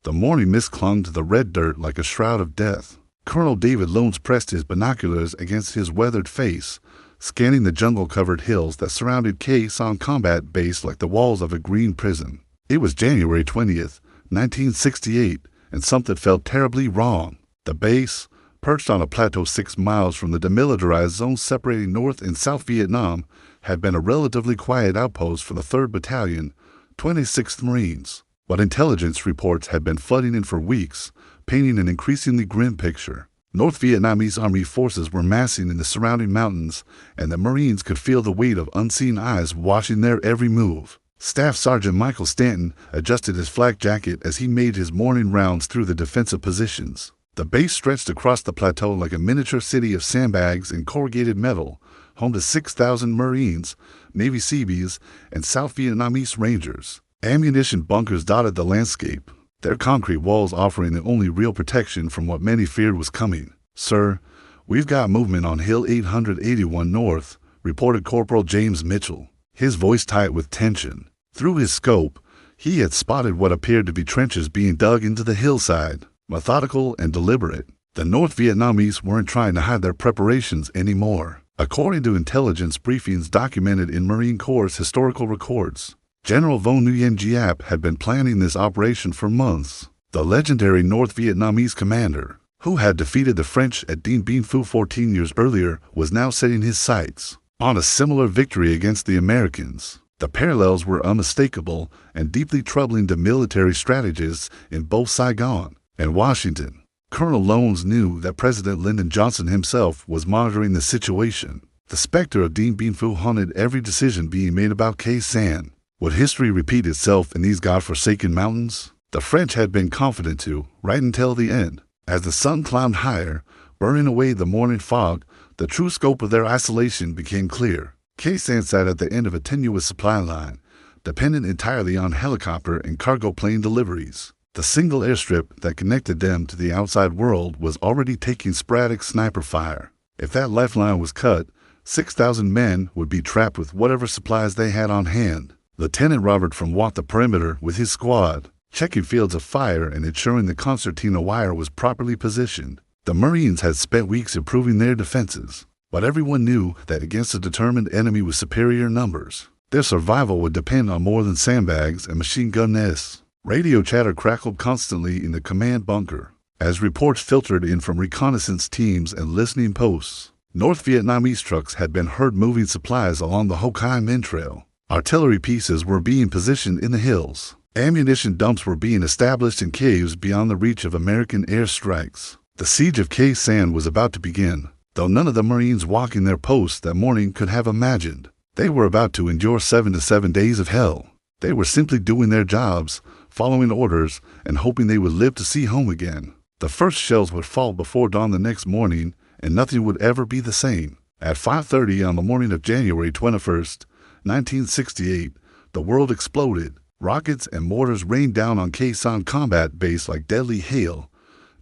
The morning mist clung to the red dirt like a shroud of death. Colonel David Lones pressed his binoculars against his weathered face, scanning the jungle-covered hills that surrounded Sanh Combat Base like the walls of a green prison. It was January 20th, 1968, and something felt terribly wrong. The base, perched on a plateau 6 miles from the demilitarized zone separating North and South Vietnam, had been a relatively quiet outpost for the 3rd Battalion, 26th Marines. But intelligence reports had been flooding in for weeks, painting an increasingly grim picture. North Vietnamese Army forces were massing in the surrounding mountains, and the Marines could feel the weight of unseen eyes watching their every move. Staff Sergeant Michael Stanton adjusted his flak jacket as he made his morning rounds through the defensive positions. The base stretched across the plateau like a miniature city of sandbags and corrugated metal, home to 6,000 Marines, Navy Seabees, and South Vietnamese Rangers. Ammunition bunkers dotted the landscape, their concrete walls offering the only real protection from what many feared was coming. "Sir, we've got movement on Hill 881 North," reported Corporal James Mitchell, his voice tight with tension. Through his scope, he had spotted what appeared to be trenches being dug into the hillside, methodical and deliberate. The North Vietnamese weren't trying to hide their preparations anymore. According to intelligence briefings documented in Marine Corps' historical records, General Vo Nguyen Giap had been planning this operation for months. The legendary North Vietnamese commander, who had defeated the French at Dien Bien Phu 14 years earlier, was now setting his sights on a similar victory against the Americans. The parallels were unmistakable and deeply troubling to military strategists in both Saigon and Washington. Colonel Lones knew that President Lyndon Johnson himself was monitoring the situation. The specter of Dien Bien Phu haunted every decision being made about Sanh. Would history repeat itself in these godforsaken mountains? The French had been confident to, right until the end. As the sun climbed higher, burning away the morning fog, the true scope of their isolation became clear. Sanh sat at the end of a tenuous supply line, dependent entirely on helicopter and cargo plane deliveries. The single airstrip that connected them to the outside world was already taking sporadic sniper fire. If that lifeline was cut, 6,000 men would be trapped with whatever supplies they had on hand. Lieutenant Robert from walked the perimeter with his squad, checking fields of fire and ensuring the concertina wire was properly positioned. The Marines had spent weeks improving their defenses, but everyone knew that against a determined enemy with superior numbers, their survival would depend on more than sandbags and machine gun nests. Radio chatter crackled constantly in the command bunker, as reports filtered in from reconnaissance teams and listening posts. North Vietnamese trucks had been heard moving supplies along the Ho Chi Minh Trail. Artillery pieces were being positioned in the hills. Ammunition dumps were being established in caves beyond the reach of American airstrikes. The siege of Sanh was about to begin, though none of the Marines walking their posts that morning could have imagined they were about to endure 7 to 7 days of hell. They were simply doing their jobs, following orders, and hoping they would live to see home again. The first shells would fall before dawn the next morning, and nothing would ever be the same. At 5:30 on the morning of January 21st, 1968, the world exploded. Rockets and mortars rained down on Sanh Combat Base like deadly hail,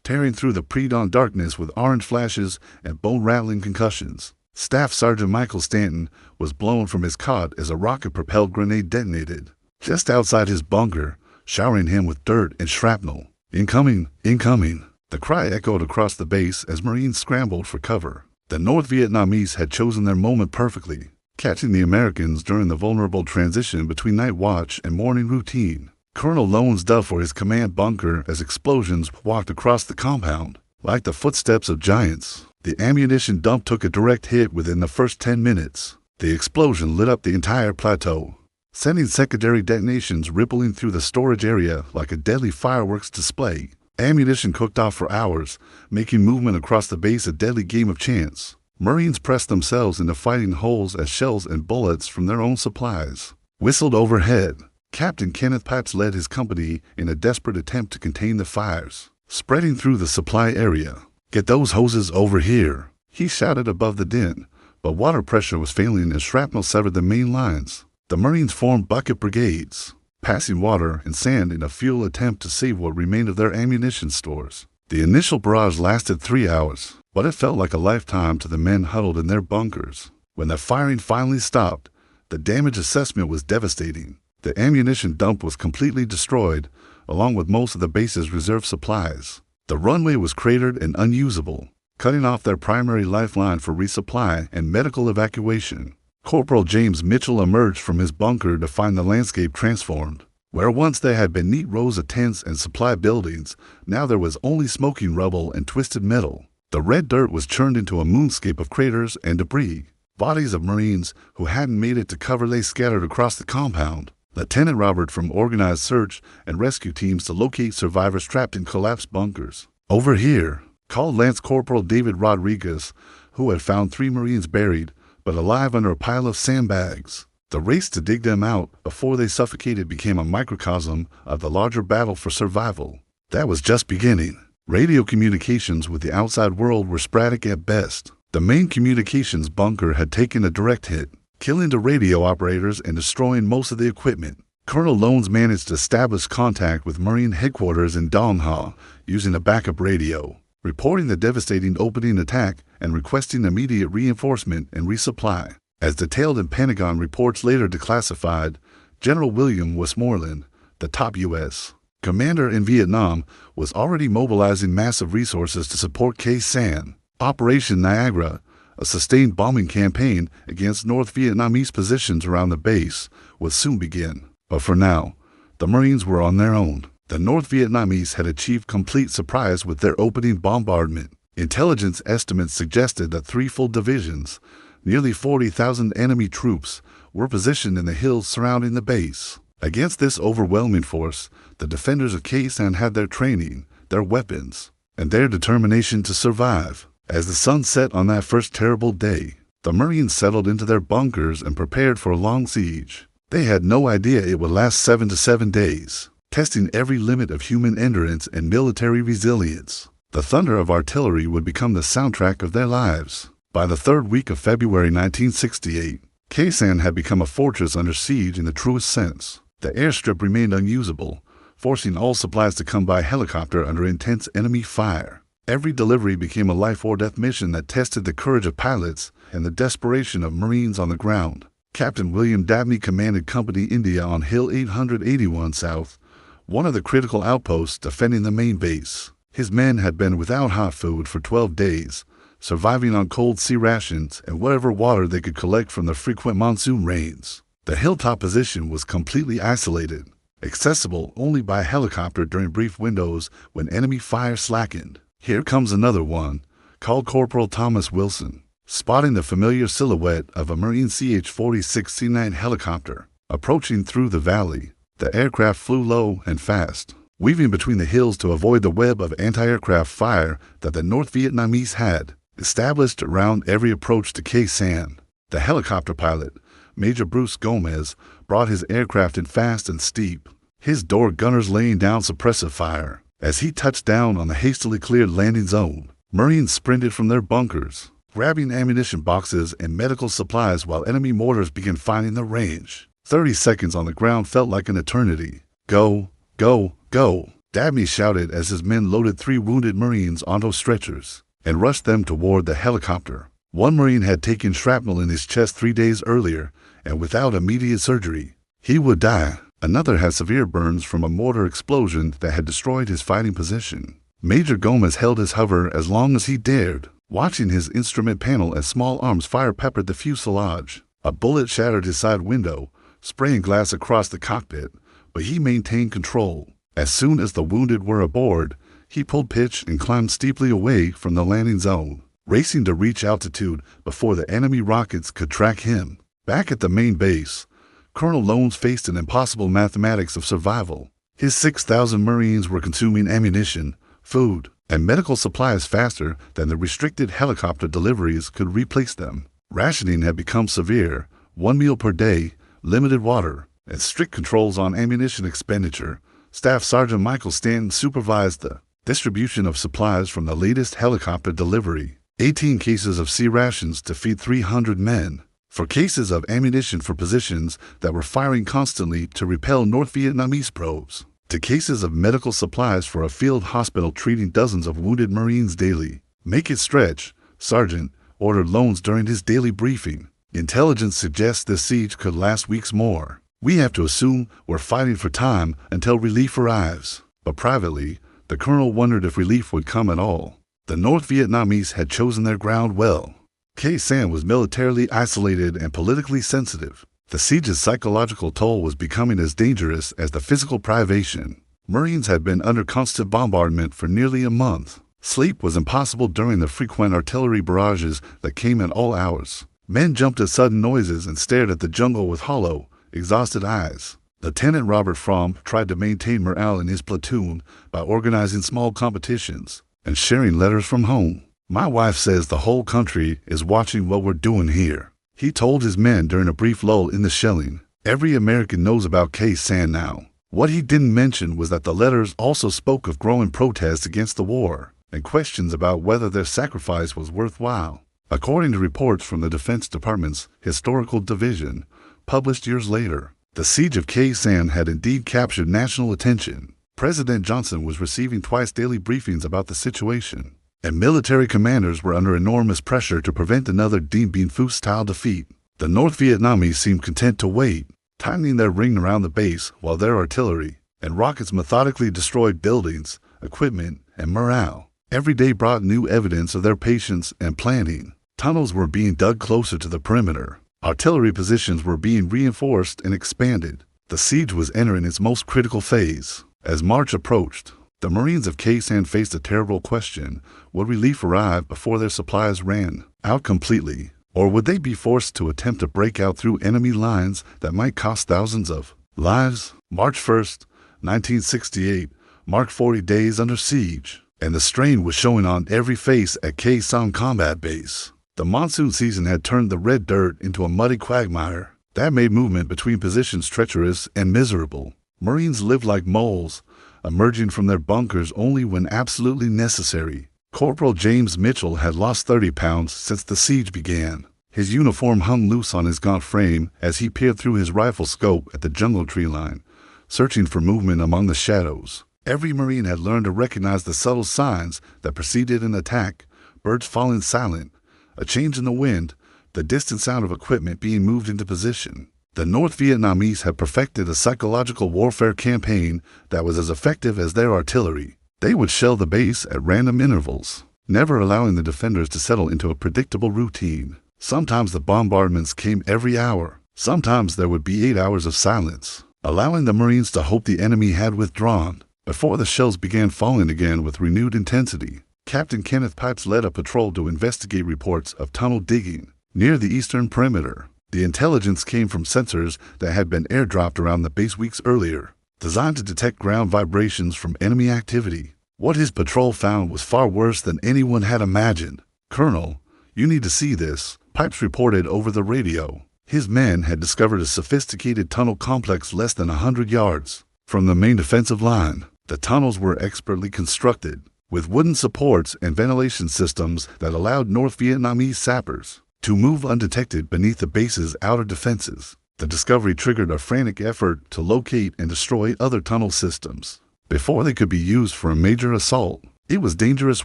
tearing through the pre-dawn darkness with orange flashes and bone-rattling concussions. Staff Sergeant Michael Stanton was blown from his cot as a rocket-propelled grenade detonated just outside his bunker, showering him with dirt and shrapnel. "Incoming! Incoming!" The cry echoed across the base as Marines scrambled for cover. The North Vietnamese had chosen their moment perfectly, catching the Americans during the vulnerable transition between night watch and morning routine. Colonel Lones dug for his command bunker as explosions walked across the compound, like the footsteps of giants. The ammunition dump took a direct hit within the first 10 minutes. The explosion lit up the entire plateau, sending secondary detonations rippling through the storage area like a deadly fireworks display. Ammunition cooked off for hours, making movement across the base a deadly game of chance. Marines pressed themselves into fighting holes as shells and bullets from their own supplies whistled overhead. Captain Kenneth Patch led his company in a desperate attempt to contain the fires spreading through the supply area. "Get those hoses over here," he shouted above the din, but water pressure was failing as shrapnel severed the main lines. The Marines formed bucket brigades, passing water and sand in a futile attempt to save what remained of their ammunition stores. The initial barrage lasted 3 hours, but it felt like a lifetime to the men huddled in their bunkers. When the firing finally stopped, the damage assessment was devastating. The ammunition dump was completely destroyed, along with most of the base's reserve supplies. The runway was cratered and unusable, cutting off their primary lifeline for resupply and medical evacuation. Corporal James Mitchell emerged from his bunker to find the landscape transformed. Where once there had been neat rows of tents and supply buildings, now there was only smoking rubble and twisted metal. The red dirt was churned into a moonscape of craters and debris. Bodies of Marines who hadn't made it to cover lay scattered across the compound. Lieutenant Robert from organized search and rescue teams to locate survivors trapped in collapsed bunkers. "Over here," called Lance Corporal David Rodriguez, who had found 3 Marines buried, but alive under a pile of sandbags. The race to dig them out before they suffocated became a microcosm of the larger battle for survival. That was just beginning. Radio communications with the outside world were sporadic at best. The main communications bunker had taken a direct hit, killing the radio operators and destroying most of the equipment. Colonel Lones managed to establish contact with Marine headquarters in Dong Ha using a backup radio, reporting the devastating opening attack and requesting immediate reinforcement and resupply. As detailed in Pentagon reports later declassified, General William Westmoreland, the top U.S. commander in Vietnam, was already mobilizing massive resources to support Sanh. Operation Niagara, a sustained bombing campaign against North Vietnamese positions around the base, would soon begin. But for now, the Marines were on their own. The North Vietnamese had achieved complete surprise with their opening bombardment. Intelligence estimates suggested that 3 full divisions, nearly 40,000 enemy troops, were positioned in the hills surrounding the base. Against this overwhelming force, the defenders of Sanh had their training, their weapons, and their determination to survive. As the sun set on that first terrible day, the Marines settled into their bunkers and prepared for a long siege. They had no idea it would last 7 to 7 days, testing every limit of human endurance and military resilience. The thunder of artillery would become the soundtrack of their lives. By the 3rd week of February 1968, Sanh had become a fortress under siege in the truest sense. The airstrip remained unusable, forcing all supplies to come by helicopter under intense enemy fire. Every delivery became a life-or-death mission that tested the courage of pilots and the desperation of Marines on the ground. Captain William Dabney commanded Company India on Hill 881 South, one of the critical outposts defending the main base. His men had been without hot food for 12 days, surviving on cold sea rations and whatever water they could collect from the frequent monsoon rains. The hilltop position was completely isolated, accessible only by helicopter during brief windows when enemy fire slackened. Here comes another one, called Corporal Thomas Wilson, spotting the familiar silhouette of a Marine CH-46 C9 helicopter approaching through the valley. The aircraft flew low and fast, weaving between the hills to avoid the web of anti-aircraft fire that the North Vietnamese had established around every approach to Sanh. The helicopter pilot, Major Bruce Gomez, brought his aircraft in fast and steep, his door gunners laying down suppressive fire. As he touched down on the hastily cleared landing zone, Marines sprinted from their bunkers, grabbing ammunition boxes and medical supplies while enemy mortars began finding the range. 30 seconds on the ground felt like an eternity. "Go, go, go," Dabney shouted as his men loaded 3 wounded Marines onto stretchers and rushed them toward the helicopter. One Marine had taken shrapnel in his chest 3 days earlier, and without immediate surgery, he would die. Another had severe burns from a mortar explosion that had destroyed his fighting position. Major Gomez held his hover as long as he dared, watching his instrument panel as small arms fire-peppered the fuselage. A bullet shattered his side window, spraying glass across the cockpit, but he maintained control. As soon as the wounded were aboard, he pulled pitch and climbed steeply away from the landing zone, racing to reach altitude before the enemy rockets could track him. Back at the main base, Colonel Lones faced an impossible mathematics of survival. His 6,000 Marines were consuming ammunition, food, and medical supplies faster than the restricted helicopter deliveries could replace them. Rationing had become severe, 1 meal per day, limited water, and strict controls on ammunition expenditure. Staff Sergeant Michael Stanton supervised the distribution of supplies from the latest helicopter delivery. 18 cases of sea rations to feed 300 men. 4 cases of ammunition for positions that were firing constantly to repel North Vietnamese probes, to cases of medical supplies for a field hospital treating dozens of wounded Marines daily. "Make it stretch," Sergeant ordered Lones during his daily briefing. "Intelligence suggests this siege could last weeks more. We have to assume we're fighting for time until relief arrives." But privately, the colonel wondered if relief would come at all. The North Vietnamese had chosen their ground well. Sanh was militarily isolated and politically sensitive. The siege's psychological toll was becoming as dangerous as the physical privation. Marines had been under constant bombardment for nearly a month. Sleep was impossible during the frequent artillery barrages that came at all hours. Men jumped at sudden noises and stared at the jungle with hollow, exhausted eyes. Lieutenant Robert Fromm tried to maintain morale in his platoon by organizing small competitions and sharing letters from home. "My wife says the whole country is watching what we're doing here," he told his men during a brief lull in the shelling. Every American knows about Sanh now. What he didn't mention was that the letters also spoke of growing protests against the war and questions about whether their sacrifice was worthwhile. According to reports from the Defense Department's Historical Division, published years later, the siege of Sanh had indeed captured national attention. President Johnson was receiving twice daily briefings about the situation, and military commanders were under enormous pressure to prevent another Dien Bien Phu-style defeat. The North Vietnamese seemed content to wait, tightening their ring around the base while their artillery and rockets methodically destroyed buildings, equipment, and morale. Every day brought new evidence of their patience and planning. Tunnels were being dug closer to the perimeter. Artillery positions were being reinforced and expanded. The siege was entering its most critical phase. As March approached, the Marines of Sanh faced a terrible question. Would relief arrive before their supplies ran out completely? Or would they be forced to attempt to break out through enemy lines that might cost thousands of lives? March 1st, 1968, marked 40 days under siege, and the strain was showing on every face at Sanh combat base. The monsoon season had turned the red dirt into a muddy quagmire that made movement between positions treacherous and miserable. Marines lived like moles, emerging from their bunkers only when absolutely necessary. Corporal James Mitchell had lost 30 pounds since the siege began. His uniform hung loose on his gaunt frame as he peered through his rifle scope at the jungle tree line, searching for movement among the shadows. Every Marine had learned to recognize the subtle signs that preceded an attack: birds falling silent, a change in the wind, the distant sound of equipment being moved into position. The North Vietnamese had perfected a psychological warfare campaign that was as effective as their artillery. They would shell the base at random intervals, never allowing the defenders to settle into a predictable routine. Sometimes the bombardments came every hour. Sometimes there would be 8 hours of silence, allowing the Marines to hope the enemy had withdrawn before the shells began falling again with renewed intensity. Captain Kenneth Pipes led a patrol to investigate reports of tunnel digging near the eastern perimeter. The intelligence came from sensors that had been airdropped around the base weeks earlier, designed to detect ground vibrations from enemy activity. What his patrol found was far worse than anyone had imagined. "Colonel, you need to see this," Pipes reported over the radio. His men had discovered a sophisticated tunnel complex less than 100 yards from the main defensive line. The tunnels were expertly constructed, with wooden supports and ventilation systems that allowed North Vietnamese sappers to move undetected beneath the base's outer defenses. The discovery triggered a frantic effort to locate and destroy other tunnel systems before they could be used for a major assault. It was dangerous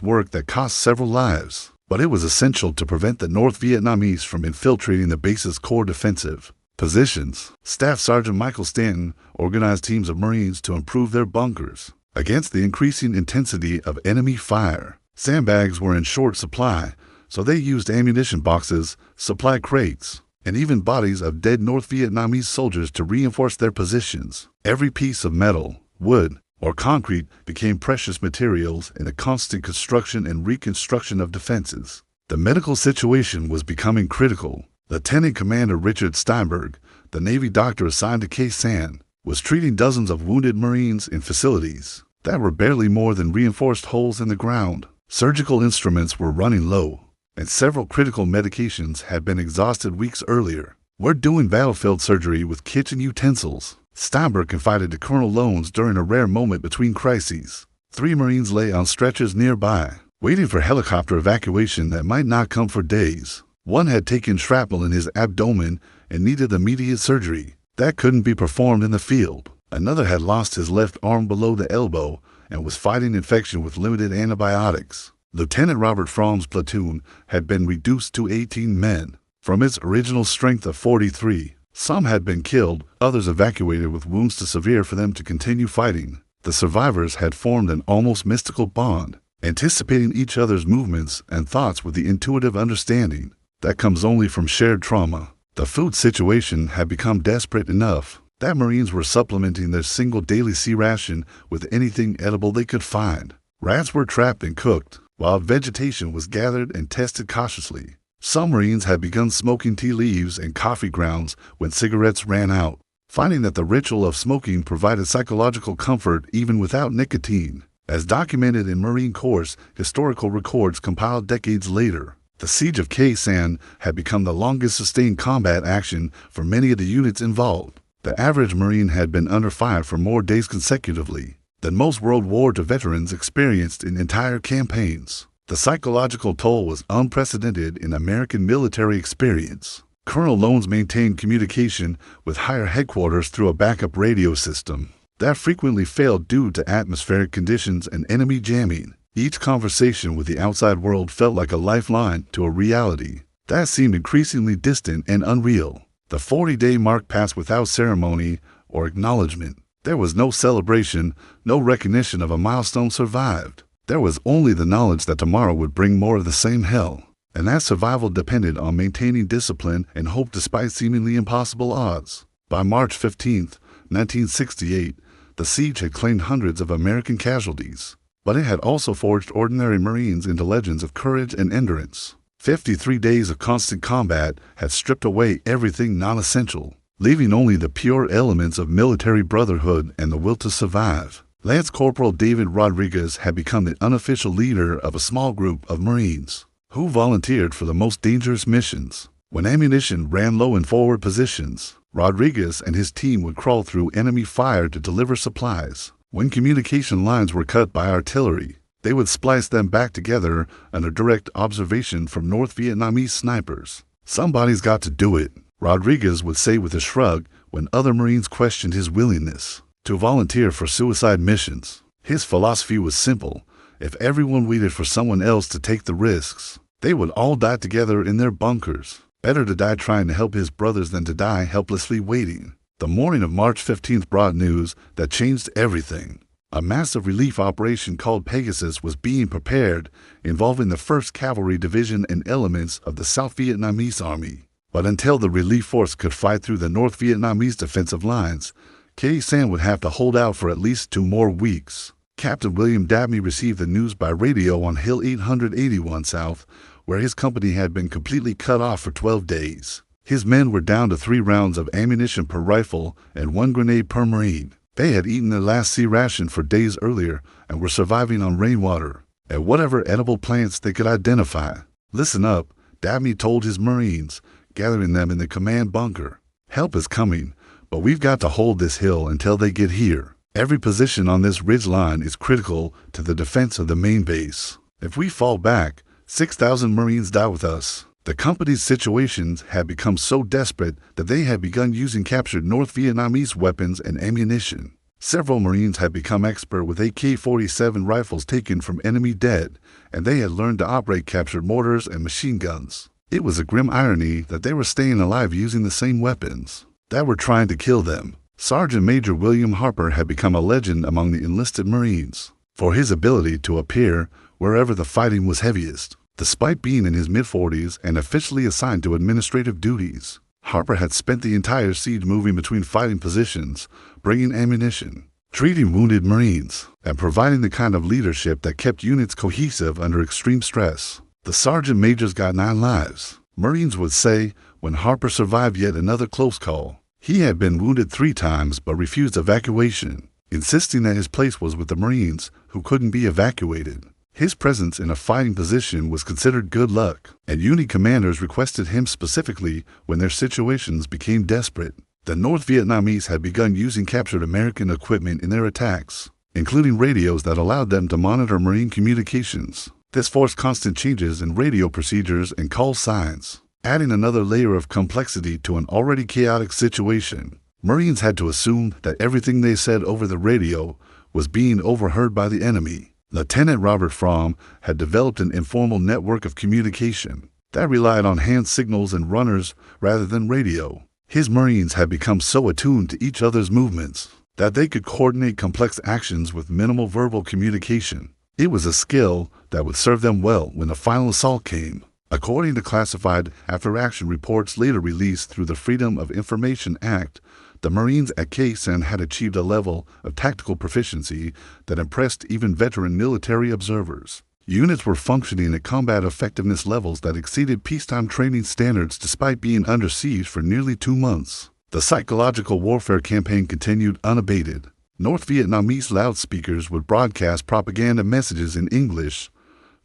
work that cost several lives, but it was essential to prevent the North Vietnamese from infiltrating the base's core defensive positions. Staff Sergeant Michael Stanton organized teams of Marines to improve their bunkers against the increasing intensity of enemy fire. Sandbags were in short supply, so they used ammunition boxes, supply crates, and even bodies of dead North Vietnamese soldiers to reinforce their positions. Every piece of metal, wood, or concrete became precious materials in the constant construction and reconstruction of defenses. The medical situation was becoming critical. Lieutenant Commander Richard Steinberg, the Navy doctor assigned to Sanh, was treating dozens of wounded Marines in facilities that were barely more than reinforced holes in the ground. Surgical instruments were running low, and several critical medications had been exhausted weeks earlier. "We're doing battlefield surgery with kitchen utensils," Steinberg confided to Colonel Lones during a rare moment between crises. 3 Marines lay on stretchers nearby, waiting for helicopter evacuation that might not come for days. One had taken shrapnel in his abdomen and needed immediate surgery. That couldn't be performed in the field. Another had lost his left arm below the elbow and was fighting infection with limited antibiotics. Lieutenant Robert Fromm's platoon had been reduced to 18 men from its original strength of 43. Some had been killed, others evacuated with wounds too severe for them to continue fighting. The survivors had formed an almost mystical bond, anticipating each other's movements and thoughts with the intuitive understanding that comes only from shared trauma. The food situation had become desperate enough that Marines were supplementing their single daily sea ration with anything edible they could find. Rats were trapped and cooked, while vegetation was gathered and tested cautiously. Some Marines had begun smoking tea leaves and coffee grounds when cigarettes ran out, finding that the ritual of smoking provided psychological comfort even without nicotine. As documented in Marine Corps historical records compiled decades later, the siege of Sanh had become the longest sustained combat action for many of the units involved. The average Marine had been under fire for more days consecutively than most World War II veterans experienced in entire campaigns. The psychological toll was unprecedented in American military experience. Colonel Lones maintained communication with higher headquarters through a backup radio system that frequently failed due to atmospheric conditions and enemy jamming. Each conversation with the outside world felt like a lifeline to a reality that seemed increasingly distant and unreal. The 40-day mark passed without ceremony or acknowledgement. There was no celebration, no recognition of a milestone survived. There was only the knowledge that tomorrow would bring more of the same hell, and that survival depended on maintaining discipline and hope despite seemingly impossible odds. By March 15, 1968, the siege had claimed hundreds of American casualties, but it had also forged ordinary Marines into legends of courage and endurance. 53 days of constant combat had stripped away everything non-essential, leaving only the pure elements of military brotherhood and the will to survive. Lance Corporal David Rodriguez had become the unofficial leader of a small group of Marines who volunteered for the most dangerous missions. When ammunition ran low in forward positions, Rodriguez and his team would crawl through enemy fire to deliver supplies. When communication lines were cut by artillery, they would splice them back together under direct observation from North Vietnamese snipers. "Somebody's got to do it," Rodriguez would say with a shrug when other Marines questioned his willingness to volunteer for suicide missions. His philosophy was simple: if everyone waited for someone else to take the risks, they would all die together in their bunkers. Better to die trying to help his brothers than to die helplessly waiting. The morning of March 15th brought news that changed everything. A massive relief operation called Pegasus was being prepared, involving the 1st Cavalry Division and elements of the South Vietnamese Army. But until the relief force could fight through the North Vietnamese defensive lines, Sanh would have to hold out for at least 2 more weeks. Captain William Dabney received the news by radio on Hill 881 South, where his company had been completely cut off for 12 days. His men were down to 3 rounds of ammunition per rifle and 1 grenade per Marine. They had eaten their last sea ration for days earlier and were surviving on rainwater and whatever edible plants they could identify. "Listen up," Dabney told his Marines, gathering them in the command bunker. "Help is coming, but we've got to hold this hill until they get here. Every position on this ridge line is critical to the defense of the main base. If we fall back, 6,000 Marines die with us." The company's situations had become so desperate that they had begun using captured North Vietnamese weapons and ammunition. Several Marines had become expert with AK-47 rifles taken from enemy dead, and they had learned to operate captured mortars and machine guns. It was a grim irony that they were staying alive using the same weapons that were trying to kill them. Sergeant Major William Harper had become a legend among the enlisted Marines for his ability to appear wherever the fighting was heaviest. Despite being in his mid-40s and officially assigned to administrative duties, Harper had spent the entire siege moving between fighting positions, bringing ammunition, treating wounded Marines, and providing the kind of leadership that kept units cohesive under extreme stress. "The sergeant major's got 9 lives," Marines would say when Harper survived yet another close call. He had been wounded 3 times but refused evacuation, insisting that his place was with the Marines who couldn't be evacuated. His presence in a fighting position was considered good luck, and unit commanders requested him specifically when their situations became desperate. The North Vietnamese had begun using captured American equipment in their attacks, including radios that allowed them to monitor Marine communications. This forced constant changes in radio procedures and call signs, adding another layer of complexity to an already chaotic situation. Marines had to assume that everything they said over the radio was being overheard by the enemy. Lieutenant Robert Fromm had developed an informal network of communication that relied on hand signals and runners rather than radio. His Marines had become so attuned to each other's movements that they could coordinate complex actions with minimal verbal communication. It was a skill that would serve them well when the final assault came. According to classified after-action reports later released through the Freedom of Information Act, the Marines at Sanh had achieved a level of tactical proficiency that impressed even veteran military observers. Units were functioning at combat effectiveness levels that exceeded peacetime training standards despite being under siege for nearly 2 months. The psychological warfare campaign continued unabated. North Vietnamese loudspeakers would broadcast propaganda messages in English,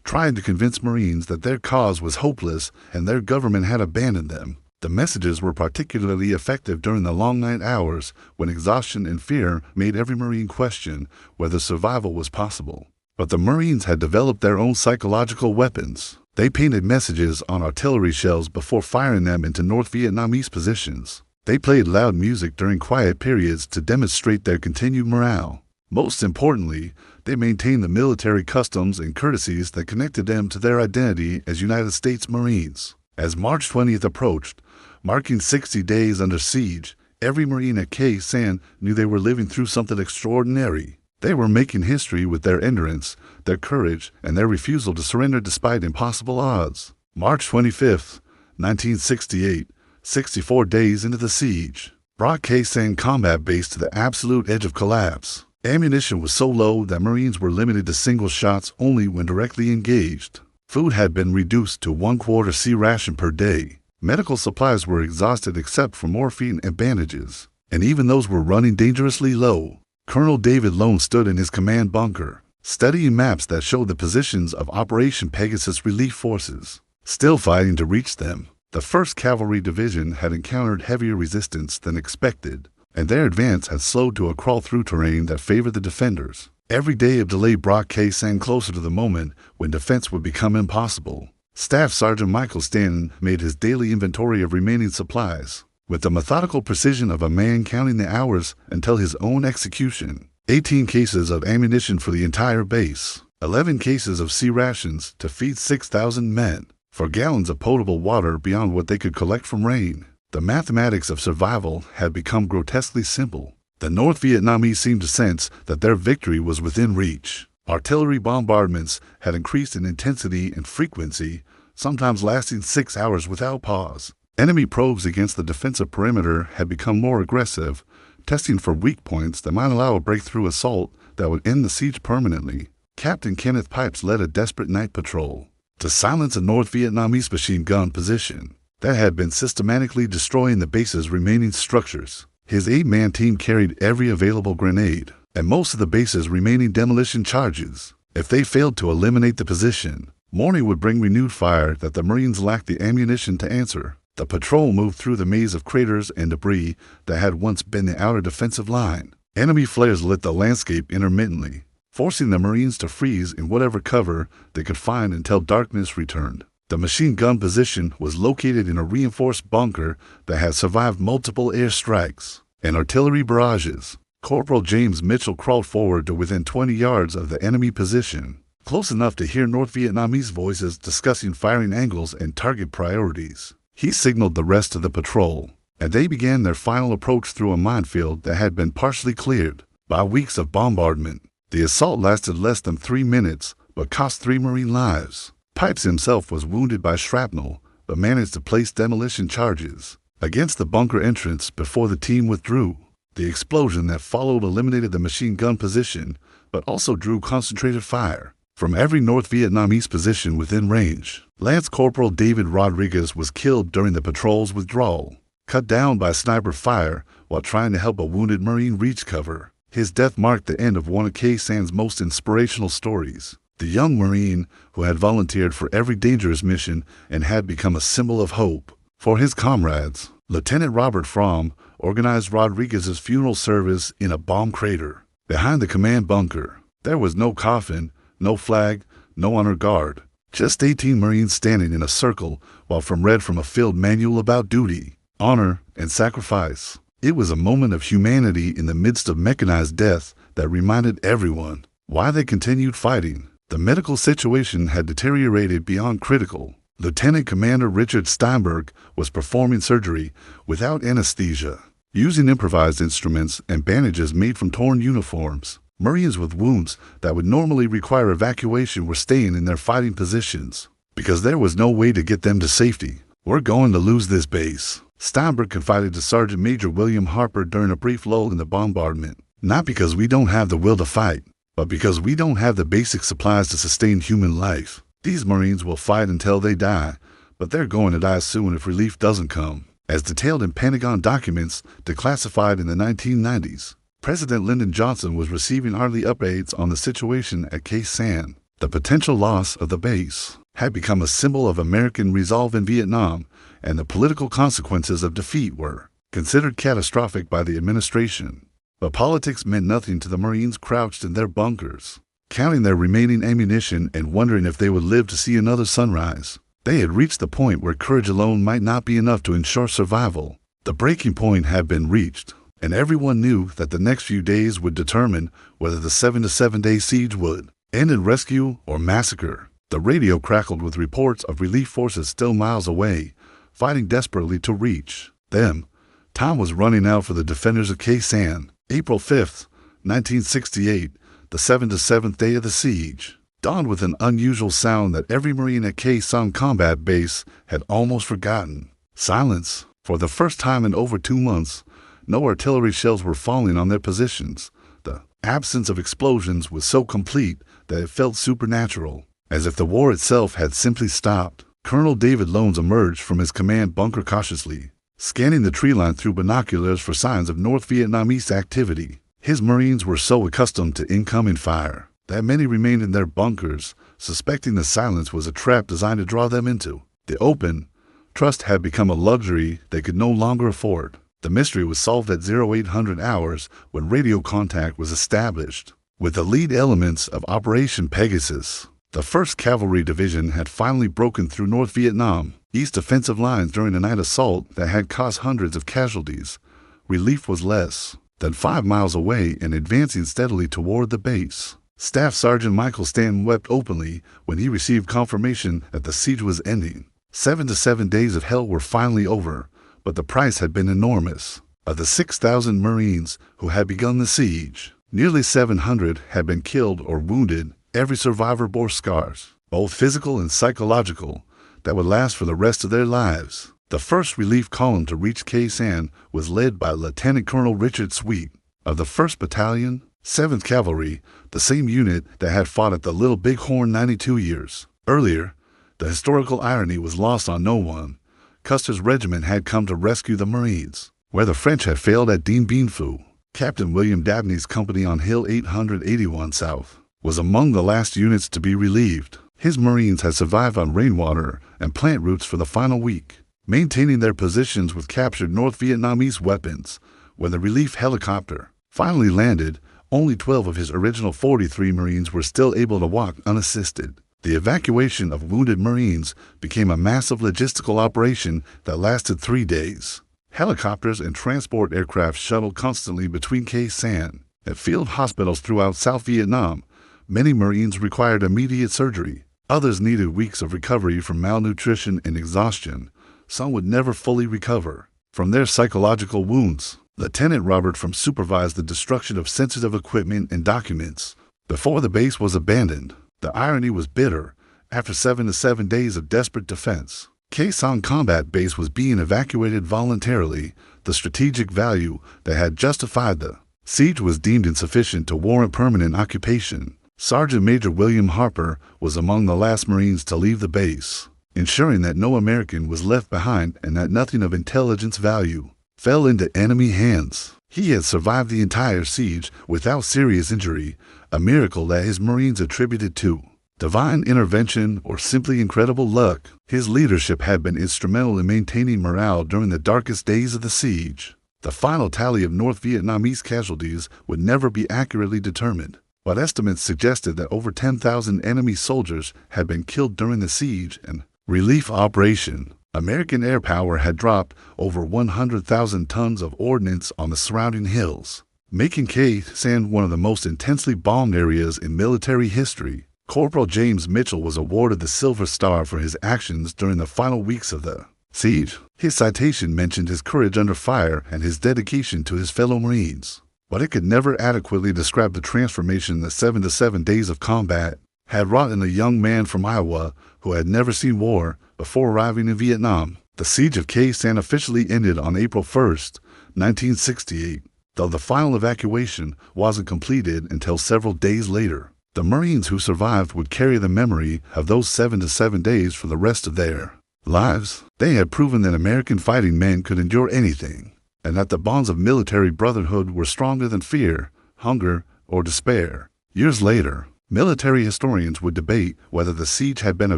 trying to convince Marines that their cause was hopeless and their government had abandoned them. The messages were particularly effective during the long night hours when exhaustion and fear made every Marine question whether survival was possible. But the Marines had developed their own psychological weapons. They painted messages on artillery shells before firing them into North Vietnamese positions. They played loud music during quiet periods to demonstrate their continued morale. Most importantly, they maintained the military customs and courtesies that connected them to their identity as United States Marines. As March 20th approached, marking 60 days under siege, every Marine at Sanh knew they were living through something extraordinary. They were making history with their endurance, their courage, and their refusal to surrender despite impossible odds. March 25th, 1968, 64 days into the siege, brought Sanh combat base to the absolute edge of collapse. Ammunition was so low that Marines were limited to single shots only when directly engaged. Food had been reduced to 1/4 C ration per day. Medical supplies were exhausted except for morphine and bandages, and even those were running dangerously low. Colonel David Lone stood in his command bunker, studying maps that showed the positions of Operation Pegasus relief forces, still fighting to reach them. The 1st Cavalry Division had encountered heavier resistance than expected, and their advance had slowed to a crawl-through terrain that favored the defenders. Every day of delay brought Sanh closer to the moment when defense would become impossible. Staff Sergeant Michael Stanton made his daily inventory of remaining supplies, with the methodical precision of a man counting the hours until his own execution. 18 cases of ammunition for the entire base, 11 cases of C rations to feed 6,000 men, 4 gallons of potable water beyond what they could collect from rain. The mathematics of survival had become grotesquely simple. The North Vietnamese seemed to sense that their victory was within reach. Artillery bombardments had increased in intensity and frequency, sometimes lasting 6 hours without pause. Enemy probes against the defensive perimeter had become more aggressive, testing for weak points that might allow a breakthrough assault that would end the siege permanently. Captain Kenneth Pipes led a desperate night patrol to silence a North Vietnamese machine gun position that had been systematically destroying the base's remaining structures. His 8-man team carried every available grenade and most of the base's remaining demolition charges. If they failed to eliminate the position, morning would bring renewed fire that the Marines lacked the ammunition to answer. The patrol moved through the maze of craters and debris that had once been the outer defensive line. Enemy flares lit the landscape intermittently, forcing the Marines to freeze in whatever cover they could find until darkness returned. The machine gun position was located in a reinforced bunker that had survived multiple airstrikes and artillery barrages. Corporal James Mitchell crawled forward to within 20 yards of the enemy position, close enough to hear North Vietnamese voices discussing firing angles and target priorities. He signaled the rest of the patrol, and they began their final approach through a minefield that had been partially cleared by weeks of bombardment. The assault lasted less than 3 minutes, but cost 3 Marine lives. Pipes himself was wounded by shrapnel, but managed to place demolition charges against the bunker entrance before the team withdrew. The explosion that followed eliminated the machine gun position, but also drew concentrated fire from every North Vietnamese position within range. Lance Corporal David Rodriguez was killed during the patrol's withdrawal, cut down by sniper fire while trying to help a wounded Marine reach cover. His death marked the end of one of Sanh's most inspirational stories. The young Marine who had volunteered for every dangerous mission and had become a symbol of hope for his comrades. Lieutenant Robert Fromm organized Rodriguez's funeral service in a bomb crater behind the command bunker. There was no coffin, no flag, no honor guard, just 18 Marines standing in a circle while read from a field manual about duty, honor, and sacrifice. It was a moment of humanity in the midst of mechanized death that reminded everyone why they continued fighting. The medical situation had deteriorated beyond critical. Lieutenant Commander Richard Steinberg was performing surgery without anesthesia. Using improvised instruments and bandages made from torn uniforms, Marines with wounds that would normally require evacuation were staying in their fighting positions because there was no way to get them to safety. "We're going to lose this base," Steinberg confided to Sergeant Major William Harper during a brief lull in the bombardment. "Not because we don't have the will to fight, but because we don't have the basic supplies to sustain human life. These Marines will fight until they die, but they're going to die soon if relief doesn't come." As detailed in Pentagon documents declassified in the 1990s, President Lyndon Johnson was receiving hourly updates on the situation at Sanh. The potential loss of the base had become a symbol of American resolve in Vietnam, and the political consequences of defeat were considered catastrophic by the administration. But politics meant nothing to the Marines crouched in their bunkers, counting their remaining ammunition and wondering if they would live to see another sunrise. They had reached the point where courage alone might not be enough to ensure survival. The breaking point had been reached, and everyone knew that the next few days would determine whether the 7 to 7 day siege would end in rescue or massacre. The radio crackled with reports of relief forces still miles away, fighting desperately to reach them. Time was running out for the defenders of Sanh. April 5th, 1968, the 7 to 7th day of the siege, dawned with an unusual sound that every Marine at Sanh combat base had almost forgotten. Silence. For the first time in over 2 months, no artillery shells were falling on their positions. The absence of explosions was so complete that it felt supernatural, as if the war itself had simply stopped. Colonel David Lones emerged from his command bunker cautiously, scanning the tree line through binoculars for signs of North Vietnamese activity. His Marines were so accustomed to incoming fire that many remained in their bunkers, suspecting the silence was a trap designed to draw them into the open. Trust had become a luxury they could no longer afford. The mystery was solved at 0800 hours when radio contact was established. With the lead elements of Operation Pegasus, the 1st Cavalry Division had finally broken through North Vietnam East defensive lines during a night assault that had caused hundreds of casualties. Relief was less than 5 miles away and advancing steadily toward the base. Staff Sergeant Michael Stanton wept openly when he received confirmation that the siege was ending. 7 to 7 days of hell were finally over, but the price had been enormous. Of the 6,000 Marines who had begun the siege, nearly 700 had been killed or wounded. Every survivor bore scars, both physical and psychological, that would last for the rest of their lives. The first relief column to reach Sanh was led by Lieutenant Colonel Richard Sweet of the 1st Battalion, 7th Cavalry, the same unit that had fought at the Little Bighorn 92 years earlier. The historical irony was lost on no one. Custer's regiment had come to rescue the Marines, where the French had failed at Dien Bien Phu. Captain William Dabney's company on Hill 881 South was among the last units to be relieved. His Marines had survived on rainwater and plant roots for the final week, maintaining their positions with captured North Vietnamese weapons. When the relief helicopter finally landed, only 12 of his original 43 Marines were still able to walk unassisted. The evacuation of wounded Marines became a massive logistical operation that lasted 3 days. Helicopters and transport aircraft shuttled constantly between Sanh and field hospitals throughout South Vietnam. Many Marines required immediate surgery. Others needed weeks of recovery from malnutrition and exhaustion. Some would never fully recover from their psychological wounds. Lieutenant Robert From supervised the destruction of sensitive equipment and documents before the base was abandoned. The irony was bitter. After 7 to 7 days of desperate defense, Sanh combat base was being evacuated voluntarily. The strategic value that had justified the siege was deemed insufficient to warrant permanent occupation. Sergeant Major William Harper was among the last Marines to leave the base, ensuring that no American was left behind and that nothing of intelligence value fell into enemy hands. He had survived the entire siege without serious injury, a miracle that his Marines attributed to divine intervention or simply incredible luck. His leadership had been instrumental in maintaining morale during the darkest days of the siege. The final tally of North Vietnamese casualties would never be accurately determined, but estimates suggested that over 10,000 enemy soldiers had been killed during the siege and relief operation. American air power had dropped over 100,000 tons of ordnance on the surrounding hills, making Sanh one of the most intensely bombed areas in military history. Corporal James Mitchell was awarded the Silver Star for his actions during the final weeks of the Siege. His citation mentioned his courage under fire and his dedication to his fellow Marines, but it could never adequately describe the transformation that 7 to 7 days of combat had wrought in a young man from Iowa who had never seen war before arriving in Vietnam. The siege of Khe Sanh officially ended on April 1st, 1968, though the final evacuation wasn't completed until several days later. The Marines who survived would carry the memory of those 7 to 7 days for the rest of their lives. They had proven that American fighting men could endure anything, and that the bonds of military brotherhood were stronger than fear, hunger, or despair. Years later, military historians would debate whether the siege had been a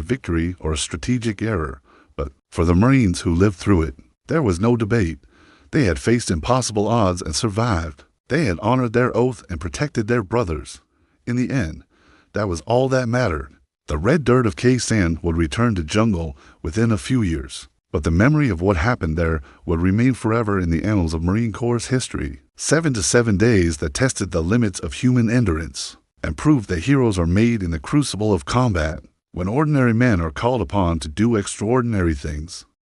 victory or a strategic error, but for the Marines who lived through it, there was no debate. They had faced impossible odds and survived. They had honored their oath and protected their brothers. In the end, that was all that mattered. The red dirt of Khe Sanh would return to jungle within a few years, but the memory of what happened there would remain forever in the annals of Marine Corps history. 7 to 7 days that tested the limits of human endurance and proved that heroes are made in the crucible of combat, when ordinary men are called upon to do extraordinary things.